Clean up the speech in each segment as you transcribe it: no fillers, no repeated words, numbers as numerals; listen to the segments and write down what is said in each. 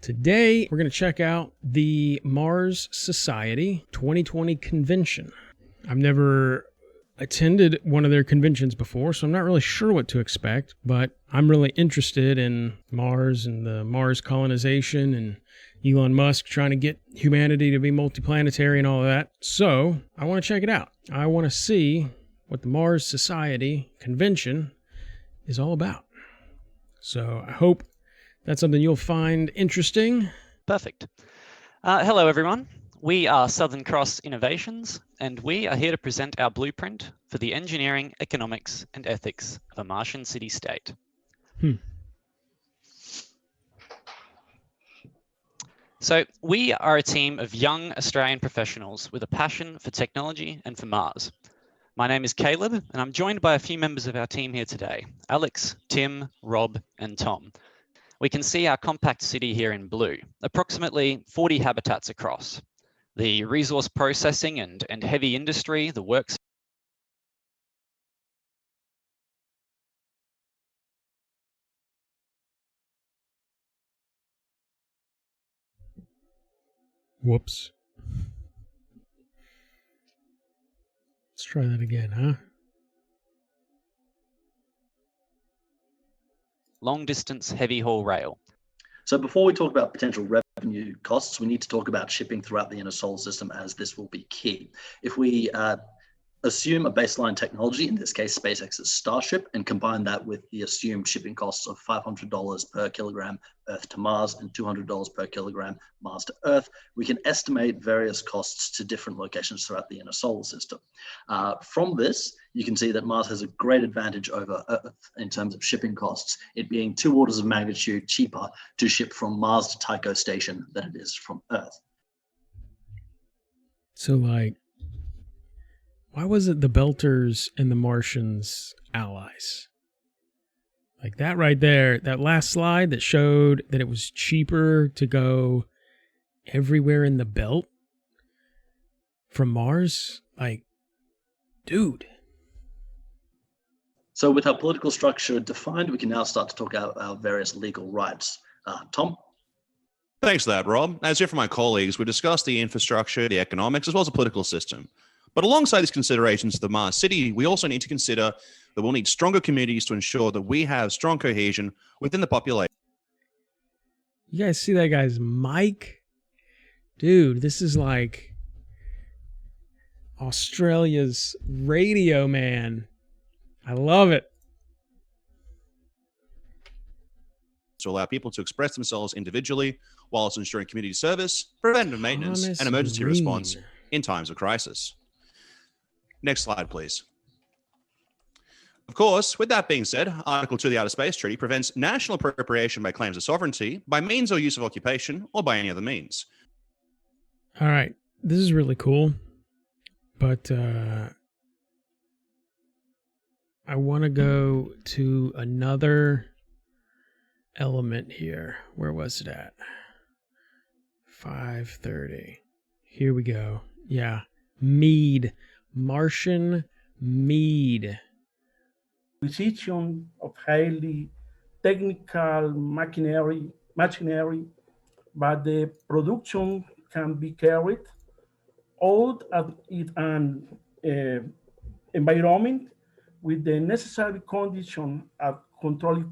Today, we're going to check out the Mars Society 2020 convention. I've never attended one of their conventions before, so I'm not really sure what to expect, but I'm really interested in Mars and the Mars colonization and Elon Musk trying to get humanity to be multiplanetary and all of that. So I want to check it out. I want to see what the Mars Society convention is all about. So I hope that's something you'll find interesting. Perfect. Hello, everyone. We are Southern Cross Innovations, and we are here to present our blueprint for the engineering, economics, and ethics of a Martian city-state. So we are a team of young Australian professionals with a passion for technology and for Mars. My name is Caleb, and I'm joined by a few members of our team here today: Alex, Tim, Rob, and Tom. We can see our compact city here in blue, approximately 40 habitats across. The resource processing and heavy industry, the works. Whoops. Let's try that again, huh? Long distance heavy haul rail. So before we talk about potential revenue costs, we need to talk about shipping throughout the inner solar system, as this will be key. If we assume a baseline technology, in this case SpaceX's Starship, and combine that with the assumed shipping costs of $500 per kilogram Earth to Mars and $200 per kilogram Mars to Earth, we can estimate various costs to different locations throughout the inner solar system. From this, you can see that Mars has a great advantage over Earth in terms of shipping costs, it being 2 orders of magnitude cheaper to ship from Mars to Tycho Station than it is from Earth. So, like, why was it the Belters and the Martians allies? Like that right there, that last slide that showed that it was cheaper to go everywhere in the belt from Mars. Like, dude. So with our political structure defined, we can now start to talk about our various legal rights. Tom? Thanks for that, Rob. As here from my colleagues, we discussed the infrastructure, the economics, as well as the political system. But alongside these considerations of the Mars City, we also need to consider that we'll need stronger communities to ensure that we have strong cohesion within the population. You guys see that guy's mic? Dude, this is like Australia's radio man. I love it. To allow people to express themselves individually whilst ensuring community service, preventive maintenance, and emergency response in times of crisis. Next slide, please. Of course, with that being said, Article 2 of the Outer Space Treaty prevents national appropriation by claims of sovereignty, by means or use of occupation, or by any other means. All right, this is really cool, but I want to go to another element here. Where was it at? 5:30. Here we go. Yeah, mead. Martian mead. Acquisition of highly technical machinery, but the production can be carried out in an environment with the necessary condition of control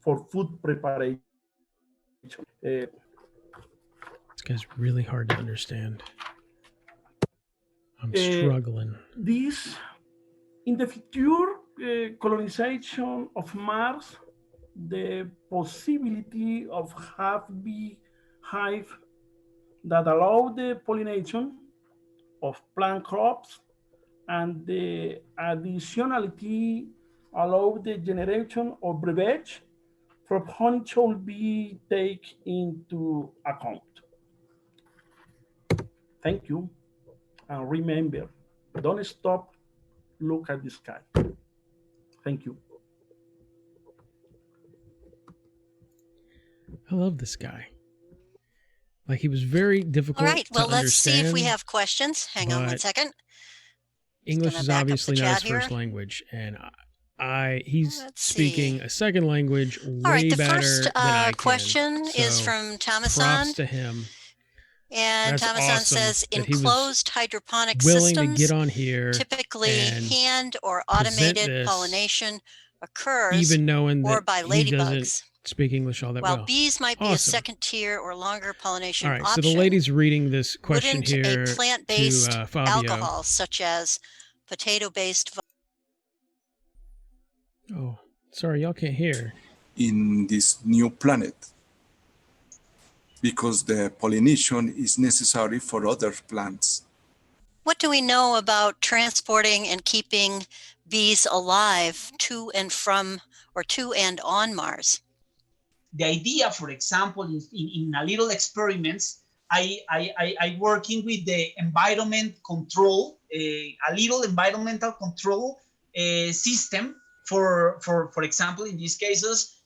for food preparation. This guy's really hard to understand. I'm struggling. This, in the future colonization of Mars, the possibility of have beehive that allow the pollination of plant crops, and the additionality allow the generation of brevet from honey should be taken into account. Thank you. And remember, don't stop, look at the sky. Thank you. I love this guy. Like, he was very difficult. All right, well, to let's understand, see if we have questions. Hang on one second. English is back up obviously the not his chat here. first language, and he's Let's speaking see. a second language way All right, the better first than I can. question is So, from Thomason. props to him. And That's Thomason awesome says, that he was enclosed hydroponic willing to systems, get on here typically and hand or present automated this, pollination occurs even knowing or that by he doesn't ladybugs, speak English all that while well. bees might be a Awesome. second tier or longer pollination All right, option. so the lady's reading this question Wouldn't here a plant-based to Fabio. alcohol, such as potato-based Oh, sorry, y'all can't hear. In this new planet, because the pollination is necessary for other plants. What do we know about transporting and keeping bees alive to and from or to and on Mars? The idea, for example, in a little experiments, I working with the environment control, a little environmental control system for example, in these cases,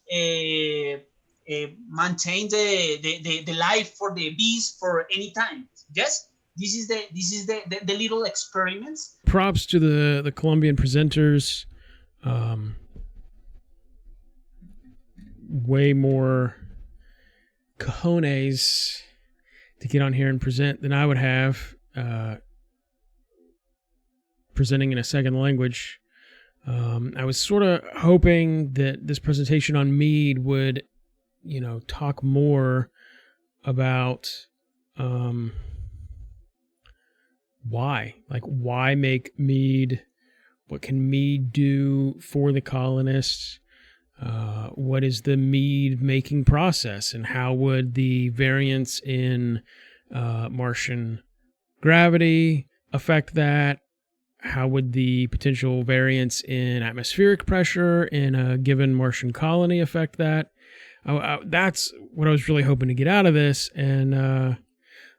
maintain the life for the bees for any time. Yes, this is the little experiments. Props to the Colombian presenters. Way more cojones to get on here and present than I would have presenting in a second language. I was sort of hoping that this presentation on mead would, talk more about why make mead? What can mead do for the colonists? What is the mead making process, and how would the variance in Martian gravity affect that? How would the potential variance in atmospheric pressure in a given Martian colony affect that? That's what I was really hoping to get out of this, and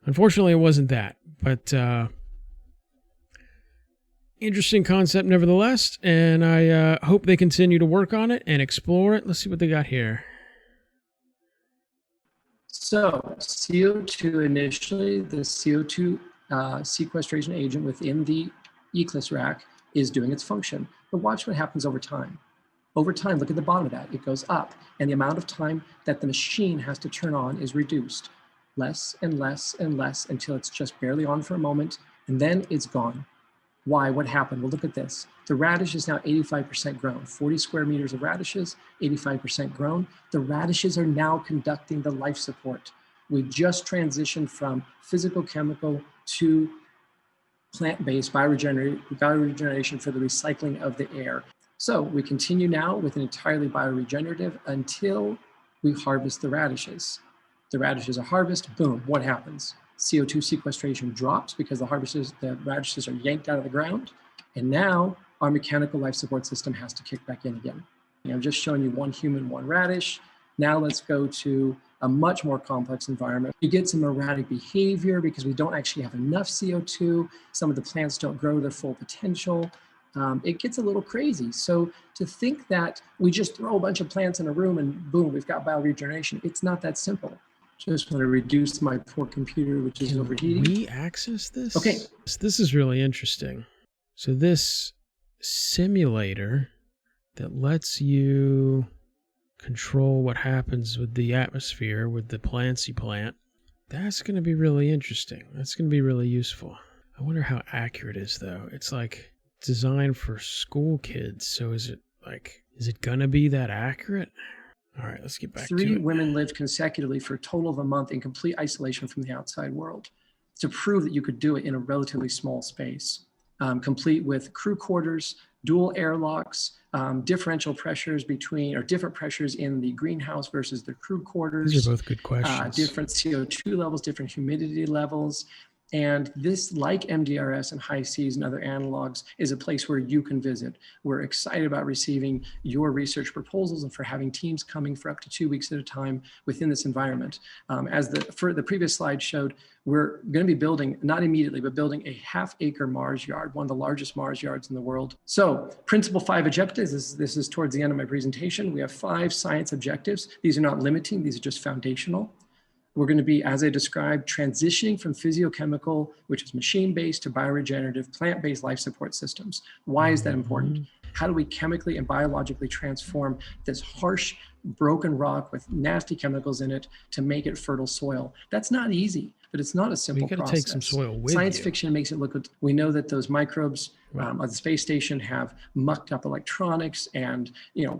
unfortunately it wasn't that. But interesting concept nevertheless, and I hope they continue to work on it and explore it. Let's see what they got here. So CO2 initially, the CO2 sequestration agent within the Eclipse rack is doing its function. But watch what happens over time. Over time, look at the bottom of that. It goes up, and the amount of time that the machine has to turn on is reduced. Less and less and less until it's just barely on for a moment, and then it's gone. Why? What happened? Well, look at this. The radish is now 85% grown. 40 square meters of radishes, 85% grown. The radishes are now conducting the life support. We just transitioned from physical chemical to plant-based bioregeneration for the recycling of the air. So we continue now with an entirely bioregenerative until we harvest the radishes. The radishes are harvested, boom, what happens? CO2 sequestration drops because the radishes are yanked out of the ground. And now our mechanical life support system has to kick back in again. I'm just showing you one human, one radish. Now let's go to a much more complex environment. You get some erratic behavior because we don't actually have enough CO2. Some of the plants don't grow to their full potential. It gets a little crazy. So to think that we just throw a bunch of plants in a room and boom, we've got bioregeneration, it's not that simple. Just want to reduce my poor computer, which is overheating. Can we access this? Okay. This is really interesting. So this simulator that lets you control what happens with the atmosphere, with the plants you plant, that's going to be really interesting. That's going to be really useful. I wonder how accurate it is, though. It's like designed for school kids. So is it going to be that accurate? All right, let's get back to it. 3 women lived consecutively for a total of a month in complete isolation from the outside world to prove that you could do it in a relatively small space, complete with crew quarters, dual airlocks, differential pressures different pressures in the greenhouse versus the crew quarters. These are both good questions. Different CO2 levels, different humidity levels. And this, like MDRS and high seas and other analogs, is a place where you can visit. We're excited about receiving your research proposals and for having teams coming for up to 2 weeks at a time within this environment. As the previous slide showed, we're going to be building, not immediately, but building a half-acre Mars yard, one of the largest Mars yards in the world. So, principal 5 objectives, this is towards the end of my presentation. We have 5 science objectives. These are not limiting, these are just foundational. We're going to be, as I described, transitioning from physiochemical, which is machine-based, to bioregenerative, plant-based life support systems. Why is that important? How do we chemically and biologically transform this harsh, broken rock with nasty chemicals in it to make it fertile soil? That's not easy, but it's not a simple process. Take some soil with Science you. fiction makes it look good. We know that those microbes on the space station have mucked up electronics, and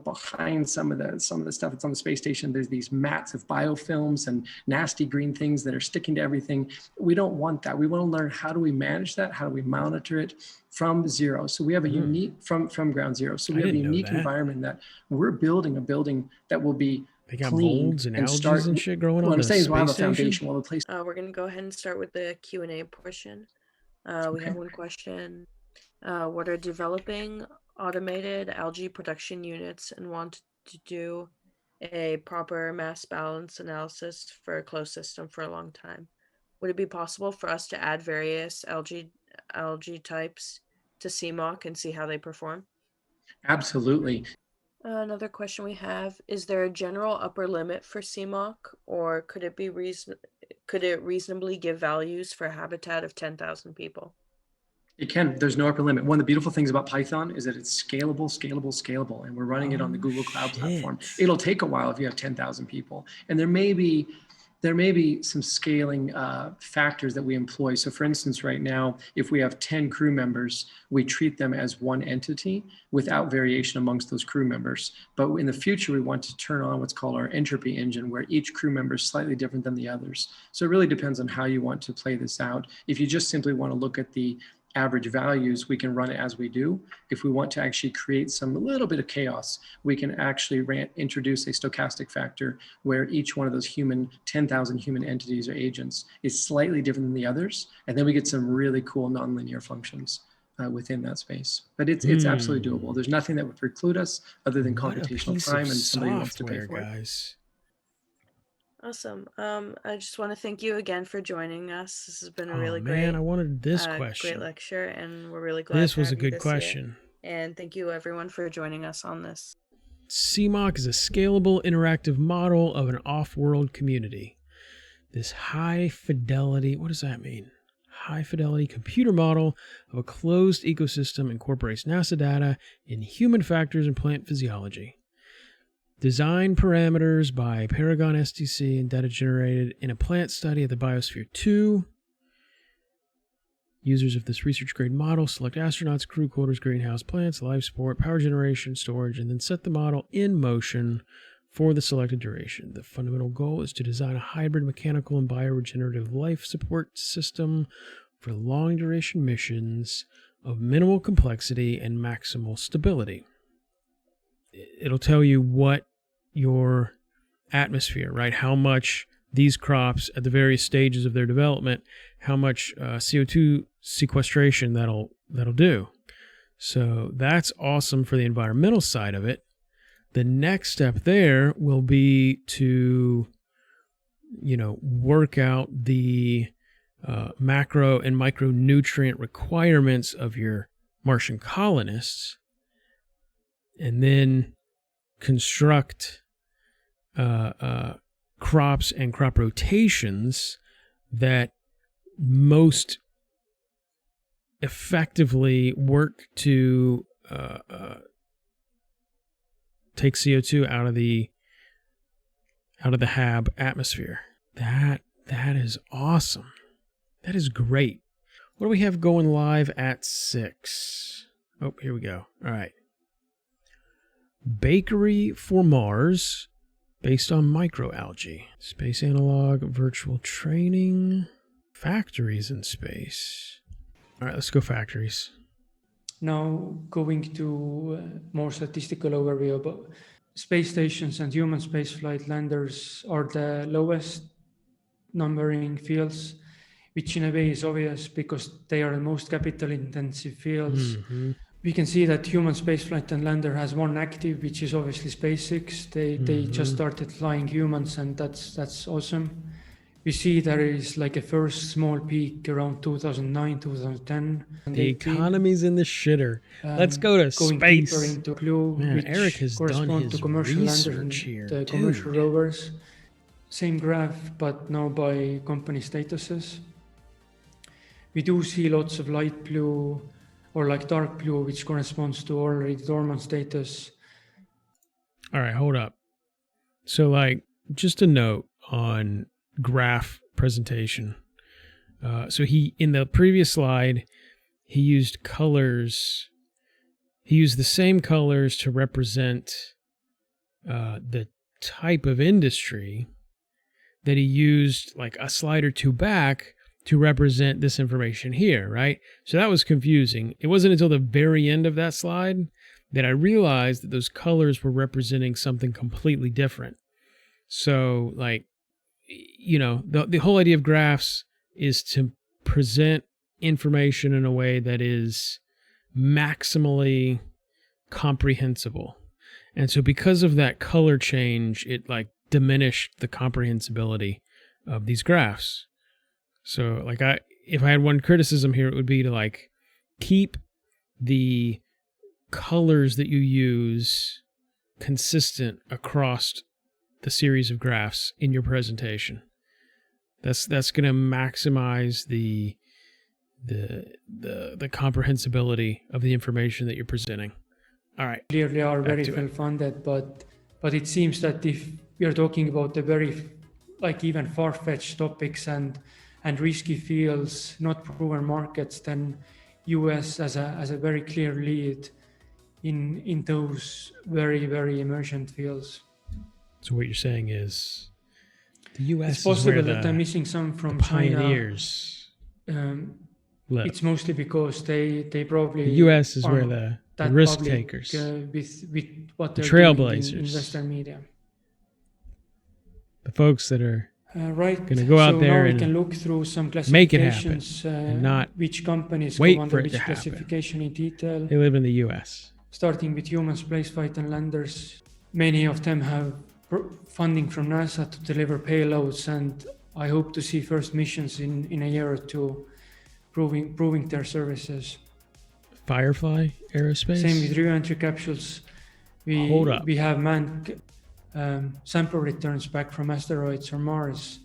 behind some of the stuff that's on the space station, there's these mats of biofilms and nasty green things that are sticking to everything. We don't want that. We want to learn, how do we manage that? How do we monitor it from zero? So we have a unique from ground zero. So we have a unique environment that we're building a building that will be they got clean molds and algae and shit growing on the space we'll have a station? foundation. We'll have a place. We're going to go ahead and start with the Q&A portion. We have one question. What are developing automated algae production units and want to do a proper mass balance analysis for a closed system for a long time? Would it be possible for us to add various algae types to CMOC and see how they perform? Absolutely. Another question we have, is there a general upper limit for CMOC, or could it reasonably give values for a habitat of 10,000 people? It can. There's no upper limit. One of the beautiful things about Python is that it's scalable, and we're running it on the Google Cloud platform. It'll take a while if you have 10,000 people, and there may be some scaling factors that we employ. So for instance, right now, if we have 10 crew members, we treat them as one entity without variation amongst those crew members. But in the future, we want to turn on what's called our entropy engine, where each crew member is slightly different than the others. So it really depends on how you want to play this out. If you just simply want to look at the average values, we can run it as we do. If we want to actually create a little bit of chaos, we can actually introduce a stochastic factor where each one of those 10,000 human entities or agents is slightly different than the others. And then we get some really cool nonlinear functions within that space. But it's absolutely doable. There's nothing that would preclude us other than computational time and somebody wants to pay for it. Awesome. I just want to thank you again for joining us. This has been a really I wanted this question. Great lecture, and we're really glad this was a good question. And thank you everyone for joining us on this. CMOC is a scalable, interactive model of an off-world community. This high fidelity, what does that mean? High fidelity computer model of a closed ecosystem incorporates NASA data in human factors and plant physiology. Design parameters by Paragon SDC and data generated in a plant study of the Biosphere 2. Users of this research-grade model select astronauts, crew quarters, greenhouse plants, life support, power generation, storage, and then set the model in motion for the selected duration. The fundamental goal is to design a hybrid mechanical and bioregenerative life support system for long-duration missions of minimal complexity and maximal stability. It'll tell you what your atmosphere, right? How much these crops at the various stages of their development, how much CO2 sequestration that'll do. So that's awesome for the environmental side of it. The next step there will be to, work out the macro and micronutrient requirements of your Martian colonists, and then construct crops and crop rotations that most effectively work to take CO2 out of the HAB atmosphere. That is awesome. That is great. What do we have going live at 6? Oh, here we go. All right. Bakery for Mars, based on microalgae. Space analog, virtual training, factories in space. All right, let's go factories. Now going to a more statistical overview about space stations and human spaceflight landers are the lowest numbering fields, which in a way is obvious because they are the most capital intensive fields. Mm-hmm. We can see that human spaceflight and lander has one active, which is obviously SpaceX. They just started flying humans, and that's awesome. We see there is like a first small peak around 2009, 2010. The economy's in the shitter. Let's go to going space. Deeper into Blue, Man, which Eric has done his to commercial landers and here. the commercial rovers. Same graph, but now by company statuses. We do see lots of light blue or like dark blue, which corresponds to already dormant status. All right, hold up. So like just a note on graph presentation. So he, in the previous slide, he used colors. He used the same colors to represent the type of industry that he used like a slide or two back to represent this information here, right? So that was confusing. It wasn't until the very end of that slide that I realized that those colors were representing something completely different. So like, you know, the whole idea of graphs is to present information in a way that is maximally comprehensible. And so because of that color change, it like diminished the comprehensibility of these graphs. So like if I had one criticism here, it would be to like keep the colors that you use consistent across the series of graphs in your presentation. That's going to maximize the comprehensibility of the information that you're presenting. All right. Clearly are very well funded, but it seems that if we are talking about the very like even far-fetched topics and risky fields, not proven markets, then US as a very clear lead in those very, very emergent fields. So what you're saying is the US it's possible is where that I'm missing some from the pioneers China. Live. It's mostly because they probably the US is where the risk takers, with what the they're trailblazers, doing in Western media. The folks that are right. going to go out there now and we can look through some make it happen, classifications, and not which companies wait go for under it which to happen. classification in detail. They live in the US. Starting with human spaceflight and landers, many of them have funding from NASA to deliver payloads, and I hope to see first missions in a year or two, proving their services. Firefly Aerospace. Same with re-entry capsules. We have manned sample returns back from asteroids or Mars,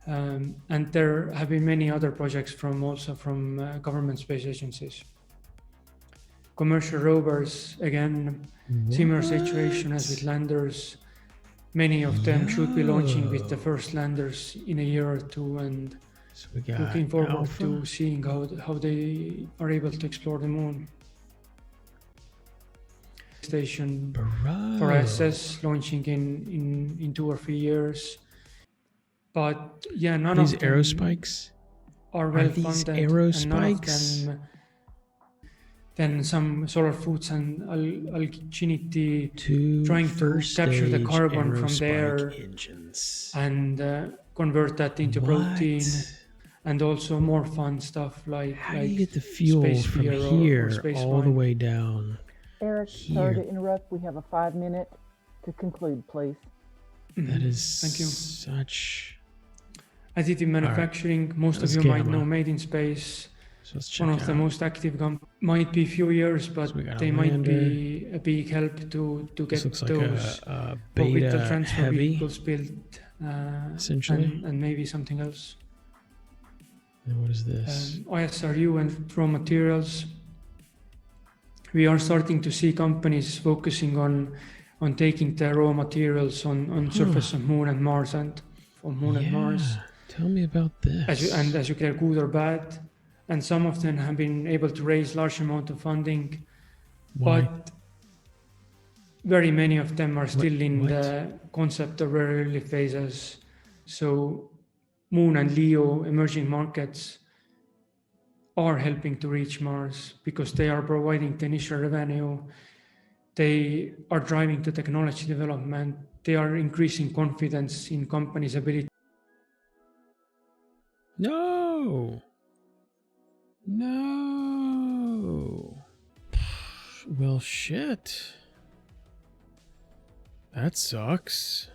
and there have been many other projects from government space agencies. Commercial rovers, again, similar situation as with landers. Many of them should be launching with the first landers in a year or two, and so we got looking forward Alpha. to seeing how they are able to explore the moon. Station for ISS launching in 2 or 3 years. But yeah, none these of them aerospikes are well these funded. aerospikes? And none of them, then some solar foods and Alginity trying to capture the carbon from there engines. and convert that into protein, and also more fun stuff like how do you get the fuel from here all the way down? Eric, sorry to interrupt. We have a 5-minute to conclude, please. That is Thank you. such additive manufacturing. Right. Most of you might know Made in Space. So let's check One of the most active companies. Might be a few years, but so they might be a big help to get those like a orbital beta transfer heavy, vehicles built, essentially, and maybe something else. And what is this? ISRU and raw materials. We are starting to see companies focusing on taking the raw materials on surface of Moon and Mars and Mars. Tell me about this. As you care, good or bad. And some of them have been able to raise large amount of funding. Why? But very many of them are still in the concept of very early phases. So Moon and Leo emerging markets are helping to reach Mars because they are providing the initial revenue. They are driving the technology development. They are increasing confidence in companies' ability. No. Well, shit. That sucks.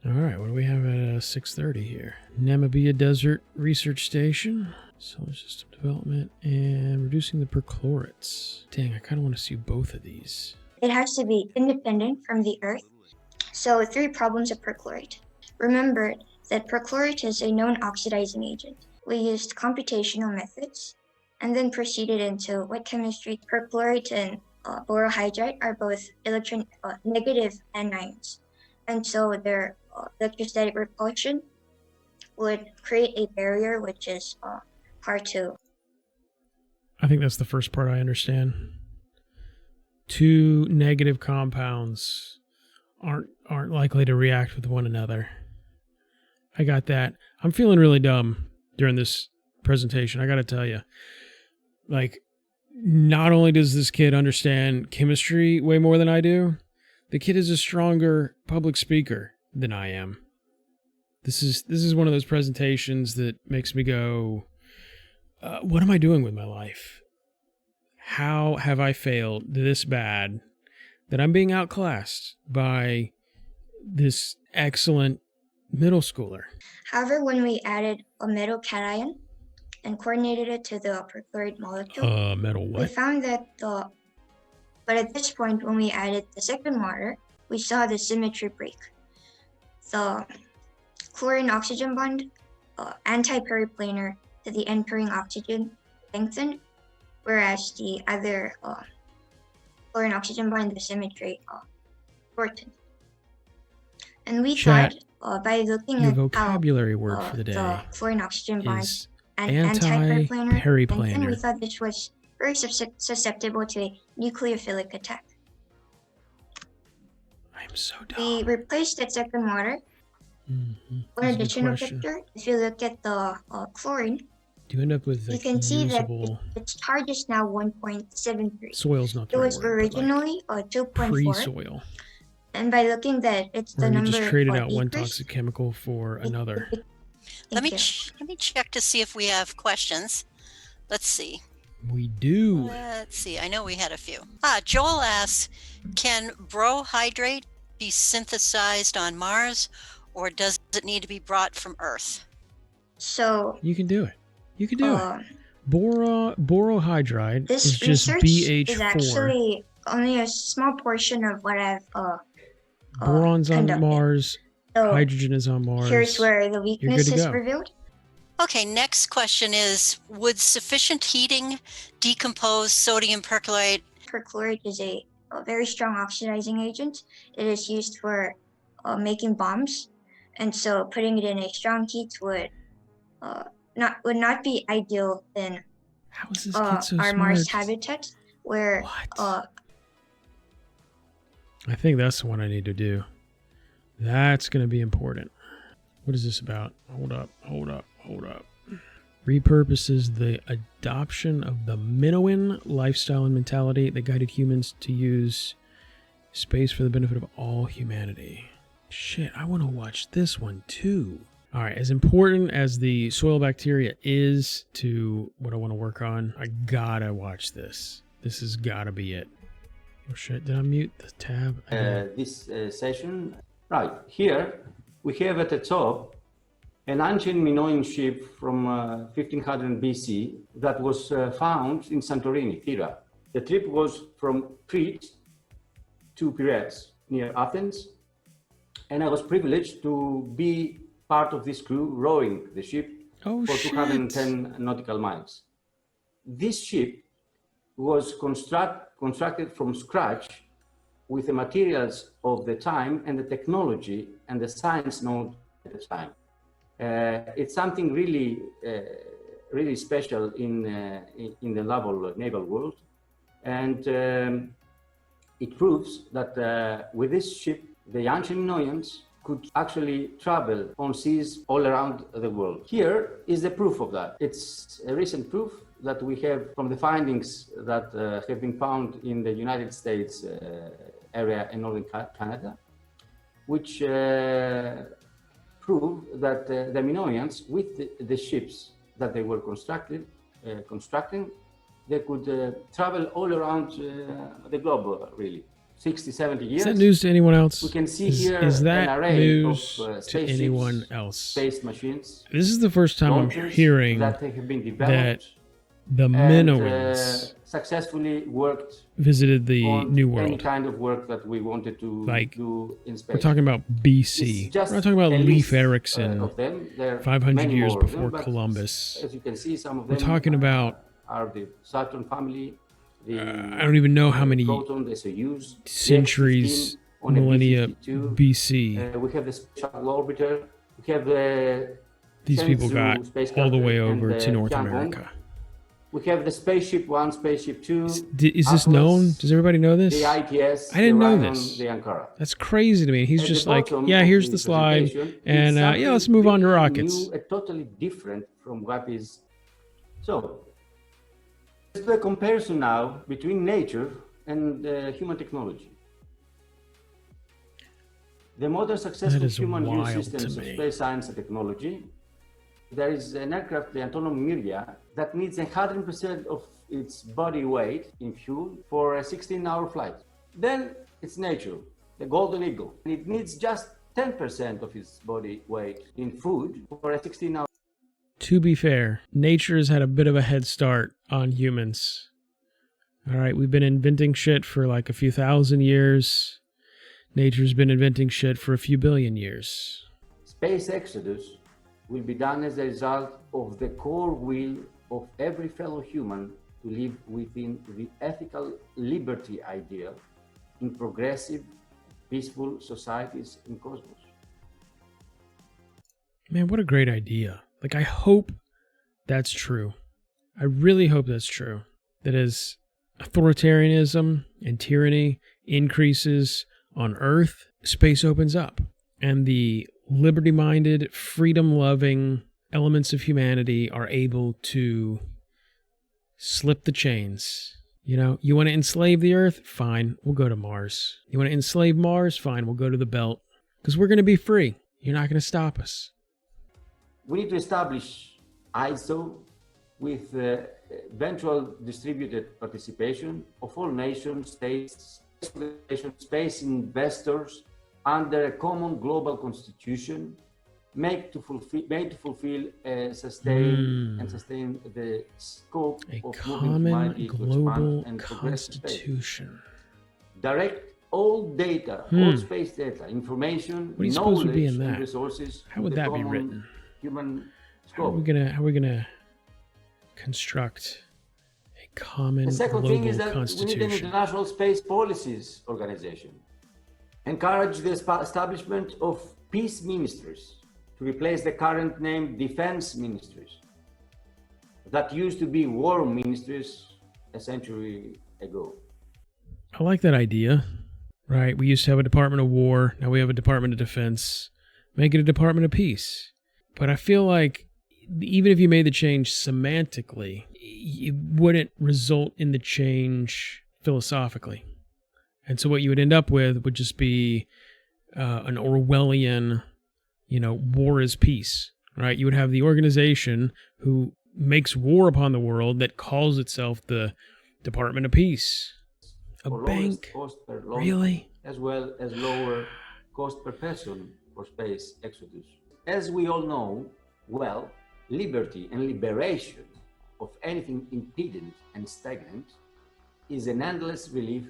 All right, what do we have at 6:30 here? Namibia Desert Research Station, solar system development, and reducing the perchlorates. Dang, I kind of want to see both of these. It has to be independent from the Earth. So 3 problems of perchlorate. Remember that perchlorate is a known oxidizing agent. We used computational methods and then proceeded into wet chemistry. Perchlorate and borohydride are both negative anions, and so their electrostatic repulsion would create a barrier, which is part 2. I think that's the first part I understand. 2 negative compounds aren't likely to react with one another. I got that. I'm feeling really dumb during this presentation, I got to tell you. Like, not only does this kid understand chemistry way more than I do, the kid is a stronger public speaker than I am. This is one of those presentations that makes me go, what am I doing with my life? How have I failed this bad that I'm being outclassed by this excellent middle schooler? However, when we added a metal cation and coordinated it to the perchlorate molecule, metal what? we found that but at this point, when we added the second water, we saw the symmetry break. The chlorine-oxygen bond, anti-periplanar to the end-pairing oxygen lengthened, whereas the other chlorine-oxygen bond, the symmetry, shortened. And we Chat, thought by looking your at vocabulary word for the day the chlorine-oxygen bond is and anti-periplanar, anti-periplanar. we thought this was very susceptible to a nucleophilic attack. I'm so dumb. We replaced that second water. One additional picture, if you look at the chlorine, Do you end up with you can see that usable its charge is now 1.73. soil's not the It right was word, but originally 2.4. pre-soil? And by looking that it's Or the we number just traded out one decreased. toxic chemical for another. Let me check to see if we have questions. Let's see. We do. Let's see. I know we had a few. Joel asks, can brohydrate be synthesized on Mars, or does it need to be brought from Earth? So You can do it. You can do it. Borohydride this is just research BH4. is actually only a small portion of what I've Boron's on conducted. Mars. So Hydrogen is on Mars. here's where the You're weakness good to is go. revealed. Okay, next question is, would sufficient heating decompose sodium perchlorate? Perchlorate is a very strong oxidizing agent. It is used for making bombs, and so putting it in a strong heat would not be ideal in How is this kid so our Mars smart? habitat, where I think that's the one I need to do. That's going to be important. What is this about? Hold up. Repurposes the adoption of the Minoan lifestyle and mentality that guided humans to use space for the benefit of all humanity. Shit, I want to watch this one too. All right, as important as the soil bacteria is to what I want to work on, I gotta watch this. This has gotta be it. Oh shit, did I mute the tab? This session. Right, here we have at the top an ancient Minoan ship from 1500 BC that was found in Santorini, Thera. The trip was from Crete to Piraeus, near Athens, and I was privileged to be part of this crew rowing the ship for 210 nautical miles. This ship was constructed from scratch with the materials of the time and the technology and the science known at the time. It's something really, really special in the naval world, and it proves that with this ship, the ancient Minoans could actually travel on seas all around the world. Here is the proof of that. It's a recent proof that we have from the findings that have been found in the United States area in northern Canada, which prove that the Minoans, with the ships that they were constructing, they could travel all around the globe, really. 60, 70 years. Is that news to anyone else? We can see is that an array news of to anyone else? Space machines. This is the first time I'm hearing that have been developed that the Minoans successfully worked visited the on New any World. kind of work that we wanted to do in space. We're talking about BC. We're not talking about Leif Erikson, of them. There are 500 many years more of them, before but Columbus. as you can see, some of We're them talking about are the Saturn family, I don't even know how many Proton, the Soyuz, centuries, on a millennia B-52. BC. We have the Space Shuttle Orbiter. We have the These people Shenzhou got spacecraft all the way and over to North Tiangong. America. We have the Spaceship 1, Spaceship 2. Is this Atlas, known? Does everybody know this? The ITS, I didn't the know Rhinon, this. the Ankara. That's crazy to me. He's At just the like, bottom yeah, of here's the the slide, presentation, and it's yeah, let's move on to really rockets. New, totally different from what is. So, let's do a comparison now between nature and human technology. The modern successful human use systems of space science and technology. There is an aircraft, the Antonov Miria, that needs 100% of its body weight in fuel for a 16-hour flight. Then it's nature, the Golden Eagle. It needs just 10% of its body weight in food for a 16-hour. To be fair, nature has had a bit of a head start on humans. All right, we've been inventing shit for like a few thousand years. Nature's been inventing shit for a few billion years. Space exodus will be done as a result of the core will of every fellow human to live within the ethical liberty ideal in progressive, peaceful societies in cosmos. Man, what a great idea. Like, I hope that's true. I really hope that's true. That as authoritarianism and tyranny increases on Earth, space opens up. And the liberty-minded, freedom-loving elements of humanity are able to slip the chains. You know, you want to enslave the Earth? Fine, we'll go to Mars. You want to enslave Mars? Fine, we'll go to the belt. Because we're going to be free. You're not going to stop us. We need to establish ISO with eventual distributed participation of all nations, states, space investors under a common global constitution made to fulfill sustain the scope of moving humanity to expand and progress in space. Direct all data, all space data, information, knowledge, and resources. How would that be written? Human scope. How are we gonna construct a common the second global thing is that constitution? we need an international space policies organization. Encourage the establishment of peace ministries to replace the current name defense ministries that used to be war ministries a century ago. I like that idea. Right, we used to have a Department of War, now we have a Department of Defense. Make it a Department of Peace. But I feel like even if you made the change semantically, it wouldn't result in the change philosophically. And so what you would end up with would just be an Orwellian, war is peace, right? You would have the organization who makes war upon the world that calls itself the Department of Peace. A bank? Cost per launch, really? As well as lower cost per person for space exodus. As we all know, well, liberty and liberation of anything impedent and stagnant is an endless relief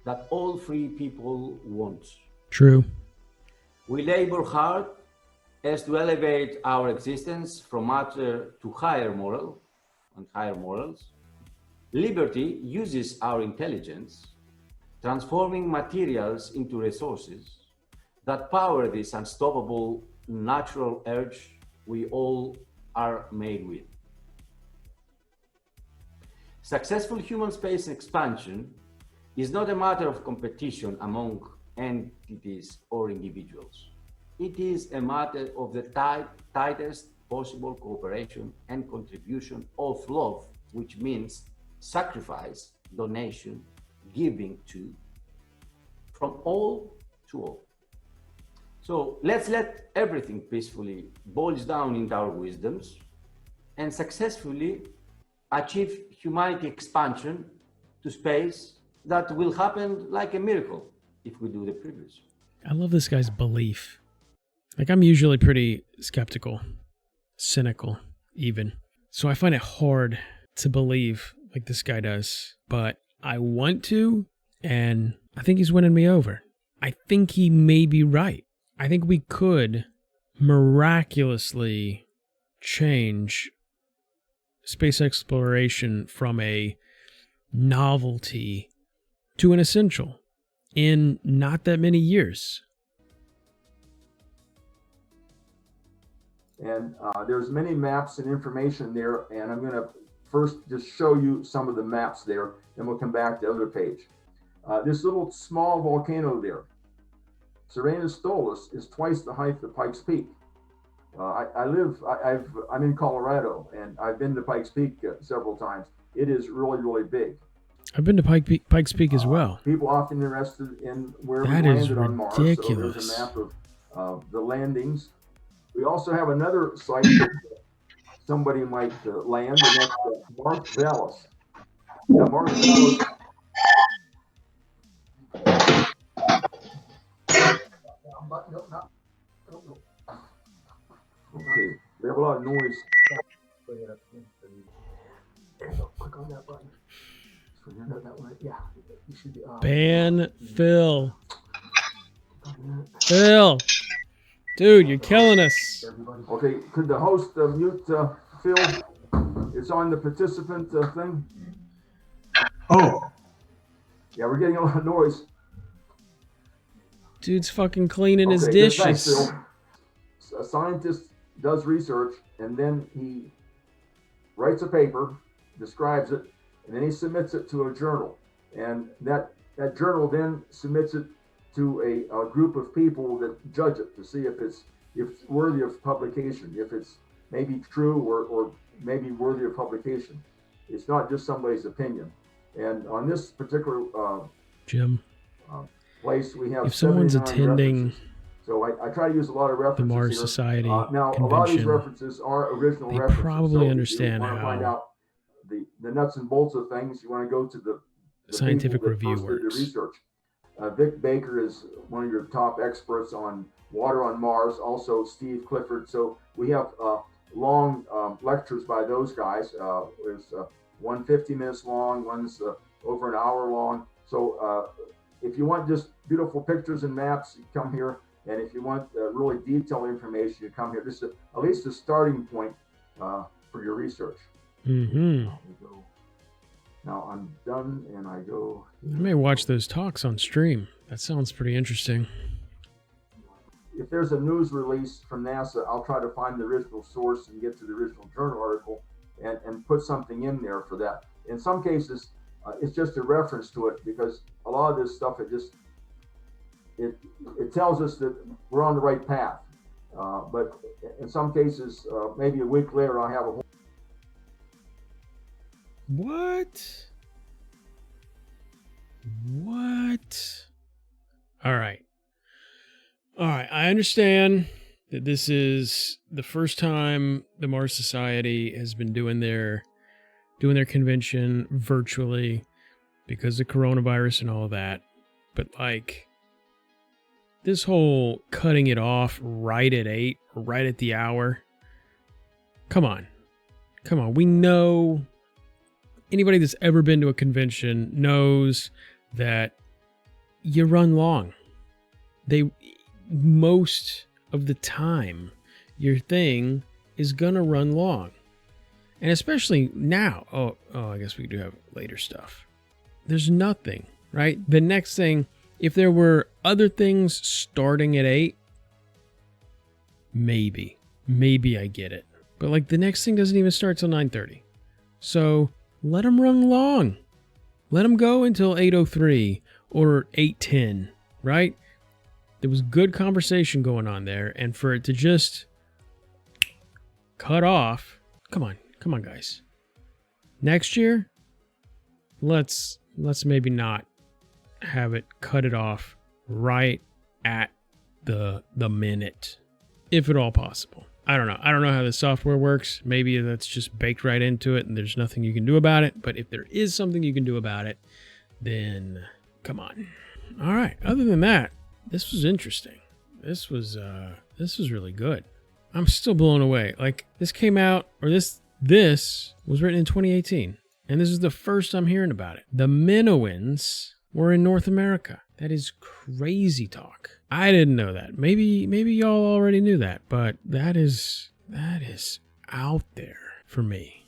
that all free people want. True. We labor hard as to elevate our existence from matter to higher moral and higher morals. Liberty uses our intelligence, transforming materials into resources that power this unstoppable natural urge we all are made with. Successful human space expansion is not a matter of competition among entities or individuals. It is a matter of the tightest possible cooperation and contribution of love, which means sacrifice, donation, giving to, from all to all. So let's let everything peacefully boils down into our wisdoms and successfully achieve humanity expansion to space that will happen like a miracle if we do the previous. I love this guy's belief. Like, I'm usually pretty skeptical, cynical even. So I find it hard to believe like this guy does, but I want to, and I think he's winning me over. I think he may be right. I think we could miraculously change space exploration from a novelty to an essential in not that many years. And there's many maps and information there, and I'm going to first just show you some of the maps there, then we'll come back to the other page. This little small volcano there, Serenus Stolis, is twice the height of Pikes Peak. I'm in Colorado, and I've been to Pikes Peak several times. It is really, really big. I've been to Pikes Peak as well. People often interested in where That we is landed on Mars. ridiculous. So there's a map of the landings. We also have another site that somebody might land, and that's Mars Vallis. Now, Mars Vallis. Okay, we have a lot of noise. Click on that button. Yeah, you should be. Ban Phil. Phil. Dude, you're killing us. Okay, could the host mute Phil? It's on the participant thing. Oh. Yeah, we're getting a lot of noise. Dude's fucking cleaning his Good, dishes. thanks, Phil. A scientist does research, and then he writes a paper, describes it, and then he submits it to a journal. And that journal then submits it to a group of people that judge it to see if it's worthy of publication, if it's maybe true or maybe worthy of publication. It's not just somebody's opinion. And on this particular Jim, place, we have if someone's 79 attending references. So I try to use a lot of references the Mars here. Society Now, a lot of these convention, references are original they references. probably So if understand you want to find how out the nuts and bolts of things, you want to go to the scientific people that review first did works. the research. Vic Baker is one of your top experts on water on Mars, also Steve Clifford. So we have long lectures by those guys. There's one 50 minutes long, one's over an hour long. So if you want just beautiful pictures and maps, you come here. And if you want really detailed information, you come here. This is at least a starting point for your research. Mm-hmm. Now I'm done, and I go. I may watch those talks on stream. That sounds pretty interesting. If there's a news release from NASA, I'll try to find the original source and get to the original journal article and put something in there for that. In some cases, it's just a reference to it because a lot of this stuff, it tells us that we're on the right path. But in some cases, maybe a week later, I'll have a whole. What? All right. I understand that this is the first time the Mars Society has been doing their convention virtually because of coronavirus and all of that. But like this whole cutting it off right at 8 or right at the hour. Come on. We know. Anybody that's ever been to a convention knows that you run long. Most of the time, your thing is gonna run long. And especially now. Oh, I guess we do have later stuff. There's nothing, right? The next thing, if there were other things starting at 8, maybe I get it. But like the next thing doesn't even start till 9:30. So let them run long. Let them go until 8:03 or 8:10, right? There was good conversation going on there, and for it to just cut off, come on, guys. Next year, let's maybe not have it cut it off right at the minute, if at all possible. I don't know how the software works. Maybe that's just baked right into it and there's nothing you can do about it. But if there is something you can do about it, then come on. All right. Other than that, this was interesting. This was really good. I'm still blown away. Like this came out, or this was written in 2018. And this is the first I'm hearing about it. The Minoans were in North America. That is crazy talk. I didn't know that. Maybe y'all already knew that, but that is out there for me.